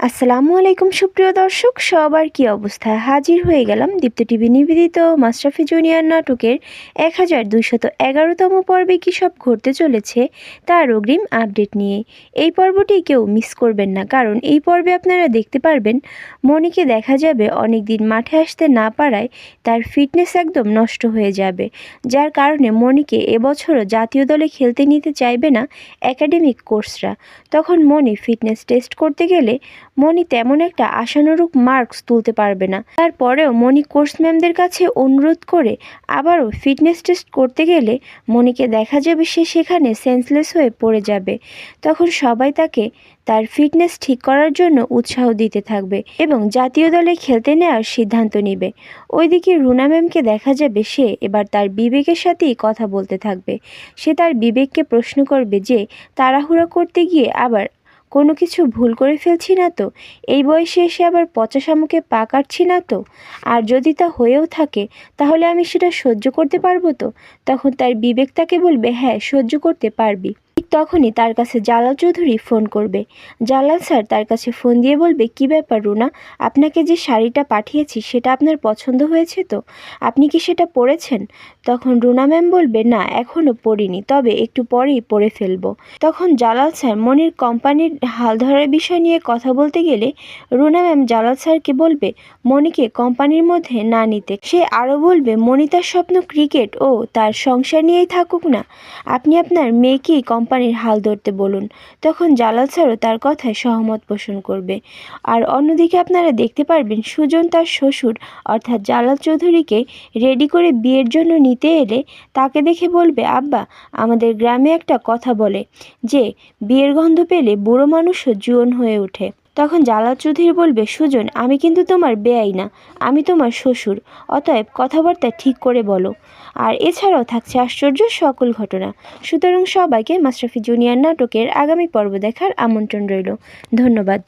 আসসালামু আলাইকুম সুপ্রিয় দর্শক, সবার কি অবস্থা? হাজির হয়ে গেলাম দীপ্ত টিভি নিবেদিত মাশরাফি জুনিয়র নাটকের 1211তম পর্বে কী সব ঘটতে চলেছে তার অগ্রিম আপডেট নিয়ে। এই পর্বটি কেউ মিস করবেন না, কারণ এই পর্বে আপনারা দেখতে পারবেন মনিকে দেখা যাবে অনেক দিন মাঠে আসতে না পারায় তার ফিটনেস একদম নষ্ট হয়ে যাবে, যার কারণে মনিকে এবছরও জাতীয় দলে খেলতে নিতে চাইবে না একাডেমিক কোচরা। তখন মনি ফিটনেস টেস্ট করতে গেলে মনি তেমন একটা আশানুরূপ মার্কস তুলতে পারবে না। তারপরেও মনি কোর্স ম্যামদের কাছে অনুরোধ করে আবারও ফিটনেস টেস্ট করতে গেলে মনিকে দেখা যাবে সে সেখানে সেন্সলেস হয়ে পড়ে যাবে। তখন সবাই তাকে তার ফিটনেস ঠিক করার জন্য উৎসাহ দিতে থাকবে এবং জাতীয় দলে খেলতে নেওয়ার সিদ্ধান্ত নেবে। ওইদিকে রুনা ম্যামকে দেখা যাবে সে এবার তার বিবেকের সাথেই কথা বলতে থাকবে। সে তার বিবেককে প্রশ্ন করবে যে তাড়াহুড়া করতে গিয়ে আবার কোনো কিছু ভুল করে ফেলছি না তো? এই বয়সে এসে আবার পচা শামুকে পা কাটছি না তো? আর যদি তা হয়েও থাকে তাহলে আমি সেটা সহ্য করতে পারবো তো? তখন তার বিবেক তাকে বলবে, হ্যাঁ সহ্য করতে পারবি। ঠিক তখনই তার কাছে জালাল চৌধুরী ফোন করবে। জালাল স্যার তার কাছে ফোন দিয়ে বলবে, কি ব্যাপার রুনা, আপনাকে যে শাড়িটা পাঠিয়েছি সেটা আপনার পছন্দ হয়েছে তো? আপনি কি সেটা পরেছেন? তখন রুনা ম্যাম বলবে, না এখনও পরিনি, তবে একটু পরেই পরে ফেলবো। তখন জালাল স্যার মনির কোম্পানির হাল ধরার বিষয় নিয়ে কথা বলতে গেলে রুনা ম্যাম জালাল স্যারকে বলবে মনিকে কোম্পানির মধ্যে না নিতে। সে আরও বলবে মনি তার স্বপ্ন ক্রিকেট ও তার সংসার নিয়েই থাকুক না, আপনি আপনার মেয়েকেই কোম্পানির হাল ধরতে বলুন। তখন জালাল স্যারও তার কথায় সহমত পোষণ করবে। আর অন্যদিকে আপনারা দেখতে পারবেন সুজন তার শ্বশুর অর্থাৎ জালাল চৌধুরীকে রেডি করে বিয়ের জন্য নিতে এলে তাকে দেখে বলবে, আব্বা আমাদের গ্রামে একটা কথা বলে যে বিয়ের গন্ধ পেলে বুড়ো মানুষও জুয়ান হয়ে ওঠে। তখন জালাল চৌধুরী বলবে, সুজন আমি কিন্তু তোমার বেয়াই না, আমি তোমার শ্বশুর, অতএব কথাবার্তা ঠিক করে বলো। আর এছাড়াও থাকছে আশ্চর্য সকল ঘটনা। সুতরাং সবাইকে মাশরাফি জুনিয়র নাটকের আগামী পর্ব দেখার আমন্ত্রণ রইল। ধন্যবাদ।